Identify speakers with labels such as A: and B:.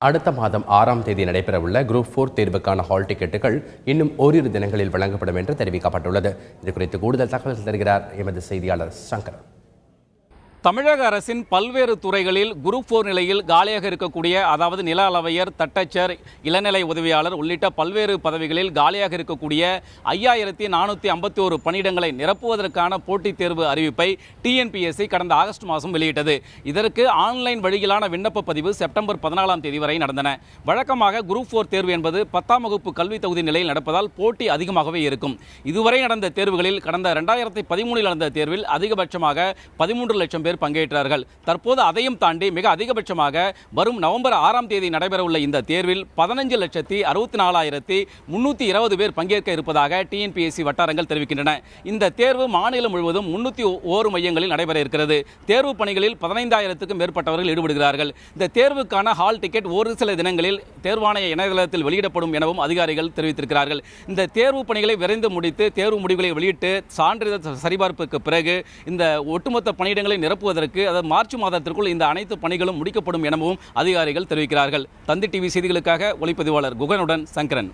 A: அடுத்த மாதம் 6ஆம் தேதி நடைபெறவுள்ள குரூப் 4 தேர்வுக்கான ஹால் டிக்கெட்டுகள் இன்னும் ஓரிரு தினங்களில் வழங்கப்படும் என்று தெரிவிக்கப்பட்டுள்ளது. இதுகுறித்து கூடுதல் தகவல் தருகிறார் எமது செய்தியாளர் சங்கர்.
B: தமிழக அரசின் பல்வேறு துறைகளில் குரூப் 4 நிலையில் காலியாக இருக்கக்கூடிய, அதாவது நில அளவையர், தட்டச்சர், இளநிலை உதவியாளர் உள்ளிட்ட பல்வேறு பதவிகளில் காலியாக இருக்கக்கூடிய 5451 பணியிடங்களை நிரப்புவதற்கான போட்டித் தேர்வு அறிவிப்பை டிஎன்பிஎஸ்சி கடந்த ஆகஸ்ட் மாதம் வெளியிட்டது. இதற்கு ஆன்லைன் வழியிலான விண்ணப்ப பதிவு செப்டம்பர் 14ஆம் தேதி வரை நடந்தன. வழக்கமாக குரூப் 4 தேர்வு என்பது 10ஆம் வகுப்பு கல்வி தகுதி நிலையில் நடப்பதால் போட்டி அதிகமாகவே இருக்கும். இதுவரை நடந்த தேர்வுகளில் கடந்த 2013 நடந்த தேர்வில் அதிகபட்சமாக 13 லட்சம் பேர் பங்கேற்றார்கள். தற்போது அதையும் தாண்டி மிக அதிகபட்சமாக வரும் நவம்பர் 6ஆம் தேதி நடைபெறவுள்ள இந்த தேர்வில் 15,64,320 பேர் பங்கேற்க இருப்பதாக டிஎன்பிஎஸ்சி வட்டாரங்கள் தெரிவிக்கின்றன. இந்த தேர்வு மாநிலம் முழுவதும் 301 மையங்களில் நடைபெற இருக்கிறது. தேர்வு பணிகளில் 15,000க்கும் மேற்பட்டவர்கள் ஈடுபடுகிறார்கள். இந்த தேர்வுக்கான ஹால் டிக்கெட் ஒரு சில தினங்களில் தேர்வாணைய இணையதளத்தில் வெளியிடப்படும் எனவும் அதிகாரிகள் தெரிவித்திருக்கிறார்கள். இந்த தேர்வு பணிகளை விரைந்து முடித்து தேர்வு முடிவுகளை வெளியிட்டு சான்றிதழ் சரிபார்ப்புக்கு பிறகு இந்த ஒட்டுமொத்த பணியிடங்களை நிரப்புவதற்கு, அதாவது மார்ச் மாதத்திற்குள் இந்த அனைத்து பணிகளும் முடிக்கப்படும் எனவும் அதிகாரிகள் தெரிவிக்கிறார்கள். தந்தி டிவி செய்திகளுக்காக ஒளிப்பதிவாளர் குகனுடன் சங்கரன்.